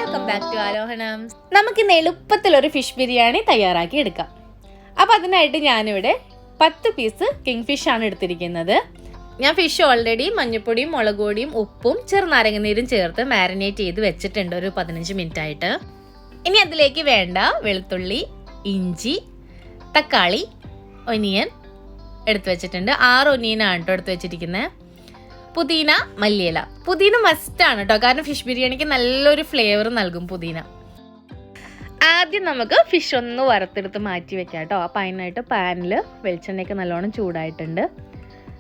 Welcome back to Aarohanamz. നമുക്കിന്ന് എളുപ്പത്തിലൊരു fish biryani തയ്യാറാക്കി എടുക്കാം. അപ്പോൾ അതിനായിട്ട് ഞാനിവിടെ 10 പീസ് കിങ്ഫിഷ് ആണ് എടുത്തിരിക്കുന്നത്. ഞാൻ ഫിഷ് ഓൾറെഡി മഞ്ഞൾപ്പൊടിയും മുളക് പൊടിയും ഉപ്പും ചെറുനാരങ്ങനീരും ചേർത്ത് മാരിനേറ്റ് ചെയ്ത് വെച്ചിട്ടുണ്ട് ഒരു 15 മിനിറ്റ് ആയിട്ട്. ഇനി അതിലേക്ക് വേണ്ട വെളുത്തുള്ളി, ഇഞ്ചി, തക്കാളി, ഒനിയൻ എടുത്തു വെച്ചിട്ടുണ്ട്. 6 ഒനിയനാണ് കേട്ടോ എടുത്ത് വെച്ചിരിക്കുന്നത്. പുതിന, മല്ലിയില. പുതിന മസ്റ്റാണ് കേട്ടോ, കാരണം ഫിഷ് ബിരിയാണിക്ക് നല്ലൊരു ഫ്ലേവർ നൽകും പുതിന. ആദ്യം നമുക്ക് ഫിഷ് ഒന്ന് വറുത്തെടുത്ത് മാറ്റി വെക്കാം കേട്ടോ. അപ്പം അതിനായിട്ട് പാനിൽ വെളിച്ചെണ്ണയൊക്കെ നല്ലോണം ചൂടായിട്ടുണ്ട്.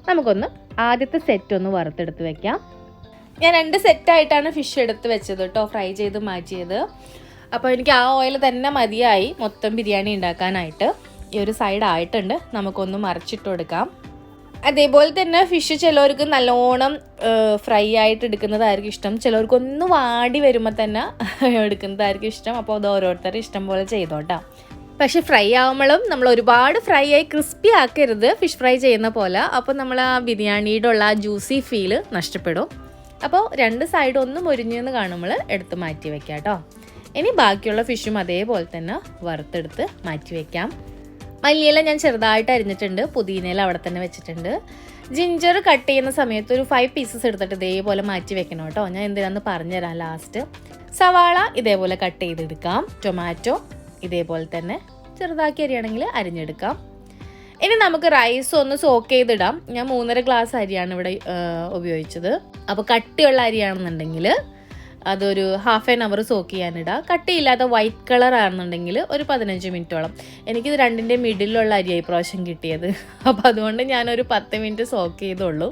നമുക്കൊന്ന് ആദ്യത്തെ സെറ്റ് ഒന്ന് വറുത്തെടുത്ത് വെക്കാം. ഞാൻ 2 സെറ്റായിട്ടാണ് ഫിഷ് എടുത്ത് വെച്ചത് കേട്ടോ, ഫ്രൈ ചെയ്ത് മാറ്റിയത്. അപ്പോൾ എനിക്ക് ആ ഓയിൽ തന്നെ മതിയായി മൊത്തം ബിരിയാണി ഉണ്ടാക്കാനായിട്ട്. ഈ ഒരു സൈഡ് ആയിട്ടുണ്ട്, നമുക്കൊന്ന് മറിച്ചിട്ട് കൊടുക്കാം. അതേപോലെ തന്നെ ഫിഷ് ചിലവർക്ക് നല്ലോണം ഫ്രൈ ആയിട്ട് എടുക്കുന്നതായിരിക്കും ഇഷ്ടം, ചിലവർക്ക് ഒന്ന് വാടി വരുമ്പോൾ തന്നെ എടുക്കുന്നതായിരിക്കും ഇഷ്ടം. അപ്പോൾ അത് ഓരോരുത്തരുടെ ഇഷ്ടം പോലെ ചെയ്തോട്ടാ. പക്ഷെ ഫ്രൈ ആകുമ്പോഴും നമ്മൾ ഒരുപാട് ഫ്രൈ ആയി ക്രിസ്പി ആക്കരുത് ഫിഷ് ഫ്രൈ ചെയ്യുന്ന പോലെ. അപ്പോൾ നമ്മൾ ആ ബിരിയാണിയുടെ ഉള്ള ആ ജ്യൂസി ഫീല് നഷ്ടപ്പെടും. അപ്പോൾ 2 സൈഡ് ഒന്ന് മുരിഞ്ഞെന്ന് കാണുമ്പോൾ എടുത്ത് മാറ്റി വെക്കാം കേട്ടോ. ഇനി ബാക്കിയുള്ള ഫിഷും അതേപോലെ തന്നെ വറുത്തെടുത്ത് മാറ്റി വയ്ക്കാം. മല്ലിയില ഞാൻ ചെറുതായിട്ട് അരിഞ്ഞിട്ടുണ്ട്, പുതിനയില അവിടെ തന്നെ വെച്ചിട്ടുണ്ട്. ജിഞ്ചർ കട്ട് ചെയ്യുന്ന സമയത്ത് ഒരു 5 പീസസ് എടുത്തിട്ട് ഇതേപോലെ മാറ്റി വെക്കണം കേട്ടോ. ഞാൻ എന്തിനാന്ന് പറഞ്ഞുതരാം ലാസ്റ്റ്. സവാള ഇതേപോലെ കട്ട് ചെയ്തെടുക്കാം. ടൊമാറ്റോ ഇതേപോലെ തന്നെ ചെറുതാക്കി അരിയാണെങ്കിൽ അരിഞ്ഞെടുക്കാം. ഇനി നമുക്ക് റൈസ് ഒന്ന് സോക്ക് ചെയ്തിടാം. ഞാൻ 3.5 ഗ്ലാസ് അരിയാണ് ഇവിടെ ഉപയോഗിച്ചത്. അപ്പോൾ കട്ടിയുള്ള അരിയാണെന്നുണ്ടെങ്കിൽ അതൊരു 1/2 hour സോക്ക് ചെയ്യാനിടാം. കട്ടിയില്ലാത്ത വൈറ്റ് കളർ ആണെന്നുണ്ടെങ്കിൽ ഒരു 15 മിനിറ്റോളം. എനിക്കിത് 2ൻ്റെ മിഡിലുള്ള അരിയായി പ്രാവശ്യം കിട്ടിയത്. അപ്പോൾ അതുകൊണ്ട് ഞാനൊരു 10 മിനിറ്റ് സോക്ക് ചെയ്തുള്ളൂ.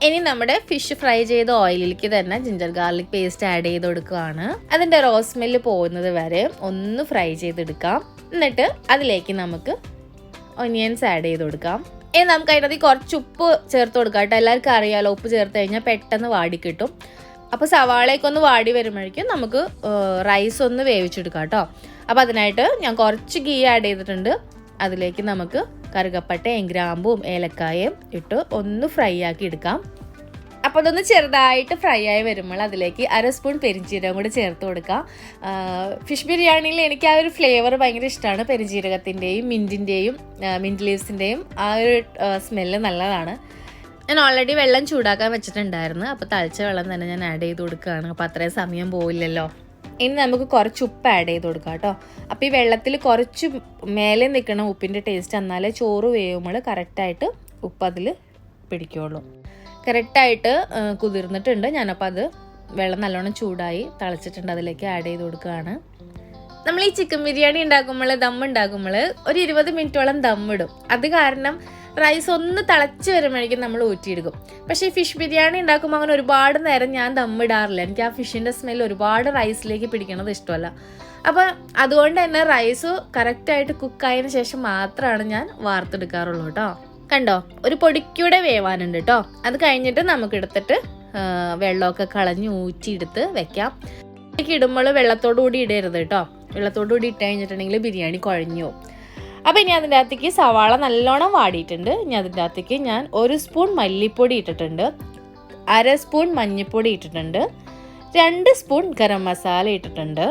ഇനി നമ്മുടെ ഫിഷ് ഫ്രൈ ചെയ്ത ഓയിലിലേക്ക് തന്നെ ജിഞ്ചർ ഗാർലിക് പേസ്റ്റ് ആഡ് ചെയ്ത് കൊടുക്കുകയാണ്. അതിൻ്റെ റോ സ്മെല്ല് പോകുന്നത് വരെ ഒന്ന് ഫ്രൈ ചെയ്തെടുക്കാം. എന്നിട്ട് അതിലേക്ക് നമുക്ക് ഒനിയൻസ് ആഡ് ചെയ്ത് കൊടുക്കാം. ഇനി നമുക്ക് അതിനകത്ത് കുറച്ച് ഉപ്പ് ചേർത്ത് കൊടുക്കാം കേട്ടോ. എല്ലാവർക്കും അറിയാമല്ലോ, ഉപ്പ് ചേർത്ത് കഴിഞ്ഞാൽ പെട്ടെന്ന് വാടി കിട്ടും. അപ്പോൾ സവാളയൊക്കെ ഒന്ന് വാടി വരുമ്പോഴേക്കും നമുക്ക് റൈസ് ഒന്ന് വേവിച്ചെടുക്കാം കേട്ടോ. അപ്പോൾ അതിനായിട്ട് ഞാൻ കുറച്ച് ഗീ ആഡ് ചെയ്തിട്ടുണ്ട്. അതിലേക്ക് നമുക്ക് കറുകപ്പട്ടയും ഗ്രാമ്പും ഏലക്കായയും ഇട്ട് ഒന്ന് ഫ്രൈ ആക്കി എടുക്കാം. അപ്പോൾ അതൊന്ന് ചെറുതായിട്ട് ഫ്രൈ ആയി വരുമ്പോൾ അതിലേക്ക് 1/2 സ്പൂൺ പെരിഞ്ജീരകം കൂടി ചേർത്ത് കൊടുക്കാം. ഫിഷ് ബിരിയാണിയിൽ എനിക്ക് ആ ഒരു ഫ്ലേവർ ഭയങ്കര ഇഷ്ടമാണ്. പെരിഞ്ജീരകത്തിൻ്റെയും മിൻറ്റ് ലീവ്സിൻ്റെയും ആ ഒരു സ്മെല്ല് നല്ലതാണ്. ഞാൻ ഓൾറെഡി വെള്ളം ചൂടാക്കാൻ വെച്ചിട്ടുണ്ടായിരുന്നു. അപ്പോൾ തളിച്ച വെള്ളം തന്നെ ഞാൻ ആഡ് ചെയ്ത് കൊടുക്കുകയാണ്. അപ്പോൾ അത്രയും സമയം പോയില്ലല്ലോ. ഇനി നമുക്ക് കുറച്ച് ഉപ്പ് ആഡ് ചെയ്ത് കൊടുക്കാം കേട്ടോ. അപ്പോൾ ഈ വെള്ളത്തിൽ കുറച്ച് മേലെ നിൽക്കണം ഉപ്പിൻ്റെ ടേസ്റ്റ്, എന്നാലേ ചോറ് വേവുമ്പോൾ കറക്റ്റായിട്ട് ഉപ്പ് അതിൽ പിടിക്കുള്ളൂ. കറക്റ്റായിട്ട് കുതിർന്നിട്ടുണ്ട്. ഞാനപ്പോൾ അത് വെള്ളം നല്ലോണം ചൂടായി തിളച്ചിട്ടുണ്ട്, അതിലേക്ക് ആഡ് ചെയ്ത് കൊടുക്കുകയാണ്. നമ്മൾ ഈ ചിക്കൻ ബിരിയാണി ഉണ്ടാക്കുമ്പോൾ ദമ്മുണ്ടാക്കുമ്പോൾ ഒരു 20 മിനിറ്റോളം ദമ്മിടും. അത് കാരണം റൈസ് ഒന്ന് തിളച്ച് വരുമ്പോഴേക്കും നമ്മൾ ഊറ്റിയെടുക്കും. പക്ഷേ ഈ ഫിഷ് ബിരിയാണി ഉണ്ടാക്കുമ്പോൾ അങ്ങനെ ഒരുപാട് നേരം ഞാൻ ദമ്മിടാറില്ല. എനിക്ക് ആ ഫിഷിൻ്റെ സ്മെൽ ഒരുപാട് റൈസിലേക്ക് പിടിക്കണത് ഇഷ്ടമല്ല. അപ്പോൾ അതുകൊണ്ട് തന്നെ റൈസ് കറക്റ്റായിട്ട് കുക്കായതിന് ശേഷം മാത്രമാണ് ഞാൻ വാർത്തെടുക്കാറുള്ളൂ കേട്ടോ. കണ്ടോ, ഒരു പൊടിക്കൂടെ വേവാനുണ്ട് കേട്ടോ. അത് കഴിഞ്ഞിട്ട് നമുക്ക് എടുത്തിട്ട് വെള്ളമൊക്കെ കളഞ്ഞ് ഊറ്റിയെടുത്ത് വെക്കാം. ഇടുമ്പോൾ വെള്ളത്തോടു കൂടി ഇടരുത് കേട്ടോ. വെള്ളത്തോടു കൂടി ഇട്ട് കഴിഞ്ഞിട്ടുണ്ടെങ്കിൽ ബിരിയാണി കുഴഞ്ഞു പോകും. അപ്പോൾ ഇനി അതിൻ്റെ അകത്തേക്ക് സവാള നല്ലോണം വാടിയിട്ടുണ്ട്. ഇനി അതിൻ്റെ അകത്തേക്ക് ഞാൻ 1 സ്പൂൺ മല്ലിപ്പൊടി ഇട്ടിട്ടുണ്ട്, 1/2 സ്പൂൺ മഞ്ഞൾപ്പൊടി ഇട്ടിട്ടുണ്ട്, 2 സ്പൂൺ ഗരം മസാല ഇട്ടിട്ടുണ്ട്.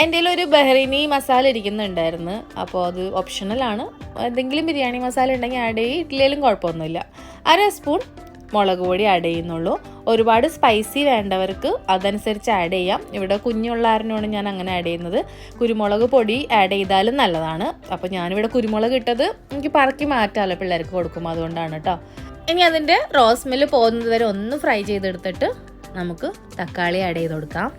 എൻ്റെ ഒരു ബഹ്റൈനി മസാല ഇരിക്കുന്നുണ്ടായിരുന്നു, അപ്പോൾ അത് ഓപ്ഷണലാണ്. എന്തെങ്കിലും ബിരിയാണി മസാല ഉണ്ടെങ്കിൽ ആഡ് ചെയ്യും, ഇഡ്ഡലിയിലും കുഴപ്പമൊന്നുമില്ല. 1/2 സ്പൂൺ മുളക് പൊടി ആഡ് ചെയ്യുന്നുള്ളൂ. ഒരുപാട് സ്പൈസി വേണ്ടവർക്ക് അതനുസരിച്ച് ആഡ് ചെയ്യാം. ഇവിടെ കുഞ്ഞുള്ള ആരിനോട് ഞാൻ അങ്ങനെ ആഡ് ചെയ്യുന്നത്. കുരുമുളക് പൊടി ആഡ് ചെയ്താലും നല്ലതാണ്. അപ്പോൾ ഞാനിവിടെ കുരുമുളക് ഇട്ടത് എനിക്ക് പറക്കി മാറ്റാമല്ലോ പിള്ളേർക്ക് കൊടുക്കുമ്പോൾ, അതുകൊണ്ടാണ് കേട്ടോ. ഇനി അതിൻ്റെ റോസ്മെല്ല് പോകുന്നത് വരെ ഒന്ന് ഫ്രൈ ചെയ്തെടുത്തിട്ട് നമുക്ക് തക്കാളി ആഡ് ചെയ്ത് കൊടുക്കാം.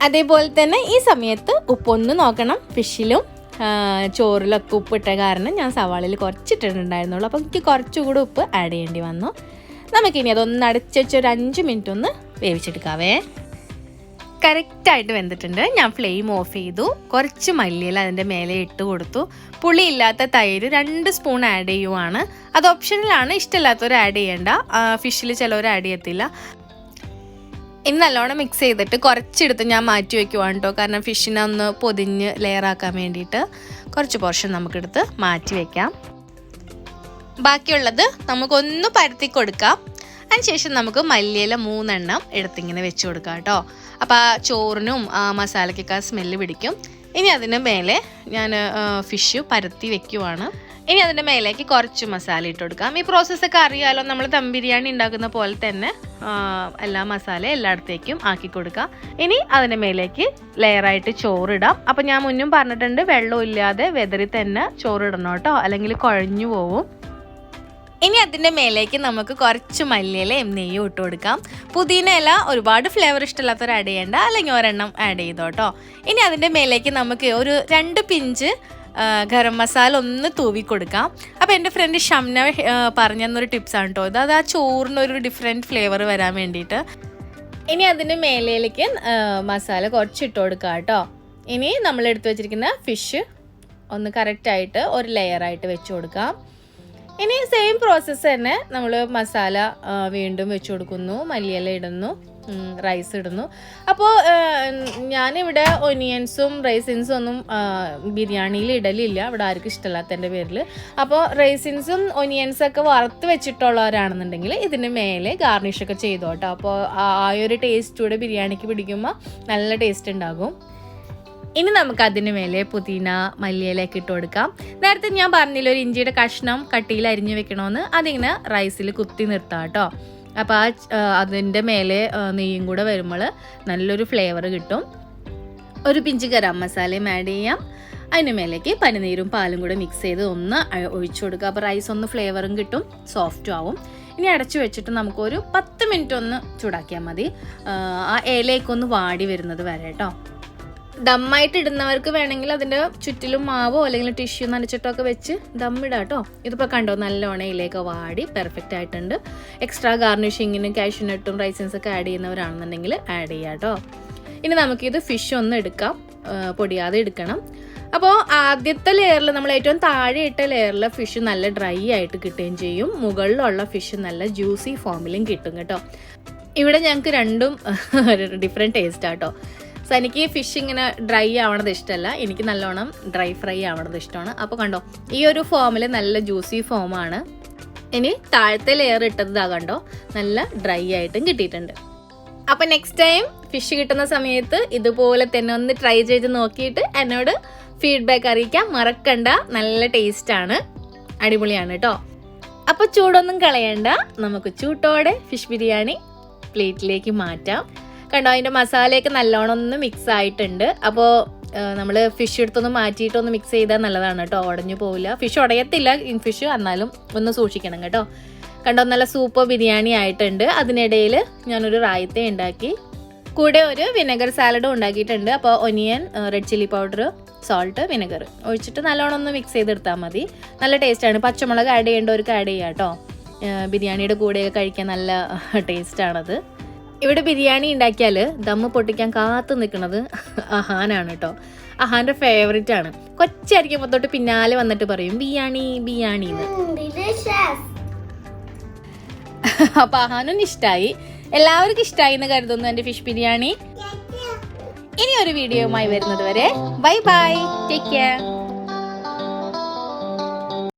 അതേപോലെ തന്നെ ഈ സമയത്ത് ഉപ്പൊന്ന് നോക്കണം. ഫിഷിലും ചോറിലൊക്കെ ഉപ്പിട്ട കാരണം ഞാൻ സവാളയിൽ കുറച്ചിട്ടിട്ടുണ്ടായിരുന്നുള്ളൂ. അപ്പോൾ എനിക്ക് കുറച്ചുകൂടി ഉപ്പ് ആഡ് ചെയ്യേണ്ടി വന്നു. നമുക്കിനി അതൊന്ന് അടച്ച് വെച്ച് ഒരു 5 മിനിറ്റ് ഒന്ന് വേവിച്ചെടുക്കാവേ. കറക്റ്റായിട്ട് വെന്തിട്ടുണ്ട്. ഞാൻ ഫ്ലെയിം ഓഫ് ചെയ്തു. കുറച്ച് മല്ലിയില അതിൻ്റെ മേലെ ഇട്ട് കൊടുത്തു. പുളിയില്ലാത്ത തൈര് 2 സ്പൂൺ ആഡ് ചെയ്യുവാണ്. അത് ഓപ്ഷനിലാണ്, ഇഷ്ടമില്ലാത്തവർ ആഡ് ചെയ്യേണ്ട. ഫിഷിൽ ചിലവർ ആഡ് ചെയ്യത്തില്ല. ഇനി നല്ലോണം മിക്സ് ചെയ്തിട്ട് കുറച്ചെടുത്ത് ഞാൻ മാറ്റി വയ്ക്കുവാണ് കേട്ടോ. കാരണം ഫിഷിനെ ഒന്ന് പൊതിഞ്ഞ് ലെയറാക്കാൻ വേണ്ടിയിട്ട് കുറച്ച് പോർഷൻ നമുക്കെടുത്ത് മാറ്റി വയ്ക്കാം. ബാക്കിയുള്ളത് നമുക്കൊന്ന് പരത്തി കൊടുക്കാം. അതിനുശേഷം നമുക്ക് മല്ലിയില 3 എണ്ണം എടുത്തിങ്ങനെ വെച്ച് കൊടുക്കാം കേട്ടോ. അപ്പോൾ ആ ചോറിനും ആ മസാലയ്ക്കൊക്കെ ആ സ്മെല്ല് പിടിക്കും. ഇനി അതിന് മേലെ ഞാൻ ഫിഷ് പരത്തി വെക്കുവാണ്. ഇനി അതിൻ്റെ മേലേക്ക് കുറച്ച് മസാല ഇട്ട് കൊടുക്കാം. ഈ പ്രോസസ്സൊക്കെ അറിയാലോ, നമ്മൾ ദം ബിരിയാണി ഉണ്ടാക്കുന്ന പോലെ തന്നെ എല്ലാ മസാല എല്ലായിടത്തേക്കും ആക്കി കൊടുക്കാം. ഇനി അതിൻ്റെ മേലേക്ക് ലെയറായിട്ട് ചോറിടാം. അപ്പം ഞാൻ മുന്നും പറഞ്ഞിട്ടുണ്ട്, വെള്ളമില്ലാതെ വെതറി തന്നെ ചോറിടണം കേട്ടോ, അല്ലെങ്കിൽ കുഴഞ്ഞു പോവും. ഇനി അതിൻ്റെ മേലേക്ക് നമുക്ക് കുറച്ച് മല്ലിയിലയും നെയ്യും ഇട്ട് കൊടുക്കാം. പുതിന ഇല ഒരുപാട് ഫ്ലേവർ ഇഷ്ടമില്ലാത്തവർ ആഡ് ചെയ്യേണ്ട, അല്ലെങ്കിൽ ഒരെണ്ണം ആഡ് ചെയ്തോട്ടോ. ഇനി അതിൻ്റെ മേലേക്ക് നമുക്ക് ഒരു 2 പിഞ്ച് ഗരം മസാല ഒന്ന് തൂവി കൊടുക്കാം. അപ്പോൾ എൻ്റെ ഫ്രണ്ട് ഷംന പറഞ്ഞു തന്നൊരു ടിപ്സാണ് കേട്ടോ ഇത്. അത് ആ ചോറിനൊരു ഡിഫറെൻറ്റ് ഫ്ലേവർ വരാൻ വേണ്ടിയിട്ട്. ഇനി അതിൻ്റെ മേലേക്ക് മസാല കുറച്ച് ഇട്ട് കൊടുക്കാം കേട്ടോ. ഇനി നമ്മൾ എടുത്തു വെച്ചിരിക്കുന്ന ഫിഷ് ഒന്ന് കറക്റ്റായിട്ട് ഒരു ലെയറായിട്ട് വെച്ച് കൊടുക്കാം. ഇനി സെയിം പ്രോസസ്സ് തന്നെ നമ്മൾ മസാല വീണ്ടും വെച്ച് കൊടുക്കുന്നു, മല്ലിയില ഇടുന്നു, റൈസ് ഇടുന്നു. അപ്പോൾ ഞാനിവിടെ ഒനിയൻസും റൈസിൻസും ഒന്നും ബിരിയാണിയിൽ ഇടലില്ല, ഇവിടെ ആർക്കും ഇഷ്ടമില്ലാത്തതിൻ്റെ പേരിൽ. അപ്പോൾ റൈസിൻസും ഒനിയൻസൊക്കെ വറുത്ത് വെച്ചിട്ടുള്ളവരാണെന്നുണ്ടെങ്കിൽ ഇതിന് മേലെ ഗാർണിഷൊക്കെ ചെയ്തോട്ടോ. അപ്പോൾ ആ ഒരു ടേസ്റ്റ് കൂടെ ബിരിയാണിക്ക് പിടിക്കുമ്പോൾ നല്ല ടേസ്റ്റ് ഉണ്ടാകും. ഇനി നമുക്ക് അതിന് മേലെ പുതിന മല്ലിയിലേക്ക് ഇട്ട് കൊടുക്കാം. നേരത്തെ ഞാൻ പറഞ്ഞില്ല ഒരു ഇഞ്ചിയുടെ കഷ്ണം കട്ടിയിൽ അരിഞ്ഞു വെക്കണമെന്ന്, അതിങ്ങനെ റൈസിൽ കുത്തി നിർത്താം കേട്ടോ. അപ്പോൾ അതിൻ്റെ മേലെ നെയ്യും കൂടെ വരുമ്പോൾ നല്ലൊരു ഫ്ലേവർ കിട്ടും. ഒരു പിഞ്ച് ഗരം മസാലയും ആഡ് ചെയ്യാം. അതിന് മേലേക്ക് പനിനീരും പാലും കൂടെ മിക്സ് ചെയ്ത് ഒന്ന് ഒഴിച്ചു കൊടുക്കുക. അപ്പോൾ റൈസ് ഒന്ന് ഫ്ലേവറും കിട്ടും, സോഫ്റ്റും ആവും. ഇനി അടച്ചു വെച്ചിട്ട് നമുക്കൊരു 10 മിനിറ്റ് ഒന്ന് ചൂടാക്കിയാൽ മതി, ആ ഇലയൊക്കെ വാടി വരുന്നത് വരെ കേട്ടോ. ദമ്മായിട്ട് ഇടുന്നവർക്ക് വേണമെങ്കിൽ അതിൻ്റെ ചുറ്റിലും മാവോ അല്ലെങ്കിൽ ടിഷ്യൂ നനച്ചിട്ടോ ഒക്കെ വെച്ച് ദമ്മിടാം കേട്ടോ. ഇതിപ്പോൾ കണ്ടോ നല്ലോണം ഇലയൊക്കെ വാടി പെർഫെക്റ്റ് ആയിട്ടുണ്ട്. എക്സ്ട്രാ ഗാർണിഷിങ്ങിനും കാഷ്യൂനട്ടും റൈസിൻസൊക്കെ ആഡ് ചെയ്യുന്നവരാണെന്നുണ്ടെങ്കിൽ ആഡ് ചെയ്യാം കേട്ടോ. ഇനി നമുക്കിത് ഫിഷ് ഒന്ന് എടുക്കാം, പൊടിയാതെ എടുക്കണം. അപ്പോൾ ആദ്യത്തെ ലെയറിൽ നമ്മൾ ഏറ്റവും താഴെ ഇട്ട ലെയറിൽ ഫിഷ് നല്ല ഡ്രൈ ആയിട്ട് കിട്ടുകയും ചെയ്യും, മുകളിലുള്ള ഫിഷ് നല്ല ജ്യൂസി ഫോമിലും കിട്ടും കേട്ടോ. ഇവിടെ ഞങ്ങൾക്ക് രണ്ടും ഡിഫറെൻറ്റ് ടേസ്റ്റാണ് കേട്ടോ. സോ എനിക്ക് ഫിഷ് ഇങ്ങനെ ഡ്രൈ ആവണത് ഇഷ്ടമല്ല, എനിക്ക് നല്ലോണം ഡ്രൈ ഫ്രൈ ആവണത് ഇഷ്ടമാണ്. അപ്പോൾ കണ്ടോ ഈ ഒരു ഫോമിൽ നല്ല ജ്യൂസി ഫോമാണ്. ഇനി താഴത്തെ ലെയർ ഇട്ടത് കണ്ടോ നല്ല ഡ്രൈ ആയിട്ടും കിട്ടിയിട്ടുണ്ട്. അപ്പോൾ നെക്സ്റ്റ് ടൈം ഫിഷ് കിട്ടുന്ന സമയത്ത് ഇതുപോലെ തന്നെ ഒന്ന് ട്രൈ ചെയ്ത് നോക്കിയിട്ട് എന്നോട് ഫീഡ്ബാക്ക് അറിയിക്കാൻ മറക്കണ്ട. നല്ല ടേസ്റ്റാണ്, അടിപൊളിയാണ് കേട്ടോ. അപ്പോൾ ചൂടൊന്നും കളയണ്ട, നമുക്ക് ചൂട്ടോടെ ഫിഷ് ബിരിയാണി പ്ലേറ്റിലേക്ക് മാറ്റാം. കണ്ടോ അതിൻ്റെ മസാലയൊക്കെ നല്ലോണം ഒന്ന് മിക്സ് ആയിട്ടുണ്ട്. അപ്പോൾ നമ്മൾ ഫിഷ് എടുത്തൊന്ന് മാറ്റിയിട്ടൊന്ന് മിക്സ് ചെയ്താൽ നല്ലതാണ് കേട്ടോ, ഉടഞ്ഞു പോവില്ല. ഫിഷ് ഉടയത്തില്ല ഫിഷ്, എന്നാലും ഒന്ന് സൂക്ഷിക്കണം കേട്ടോ. കണ്ടോ നല്ല സൂപ്പർ ബിരിയാണി ആയിട്ടുണ്ട്. അതിനിടയിൽ ഞാനൊരു റായത്ത ഉണ്ടാക്കി, കൂടെ ഒരു വിനെഗർ സാലഡും ഉണ്ടാക്കിയിട്ടുണ്ട്. അപ്പോൾ onion, red chilli powder, salt, vinegar ഒഴിച്ചിട്ട് നല്ലോണം ഒന്ന് മിക്സ് ചെയ്തെടുത്താൽ മതി. നല്ല ടേസ്റ്റാണ്. പച്ചമുളക് ആഡ് ചെയ്യേണ്ടവർക്ക് ആഡ് ചെയ്യാം കേട്ടോ. ബിരിയാണിയുടെ കൂടെയൊക്കെ കഴിക്കാൻ നല്ല ടേസ്റ്റാണത്. ഇവിടെ ബിരിയാണി ഉണ്ടാക്കിയാൽ ദമ്മ് പൊട്ടിക്കാൻ കാത്തു നിൽക്കുന്നത് അഹാനാണ് കേട്ടോ. അഹാൻ്റെ ഫേവറേറ്റ് ആണ്. കൊച്ചായിരിക്കുമ്പോൾ തൊട്ട് പിന്നാലെ വന്നിട്ട് പറയും ബിരിയാണി ബിരിയാണി എന്ന്. അപ്പൊ അഹാനും ഇഷ്ടമായി, എല്ലാവർക്കും ഇഷ്ടമായി എന്ന് കരുതുന്നു എൻ്റെ ഫിഷ് ബിരിയാണി. ഇനി ഒരു വീഡിയോയുമായി വരുന്നത് വരെ ബൈ ബൈ, ടേക്ക് കെയർ.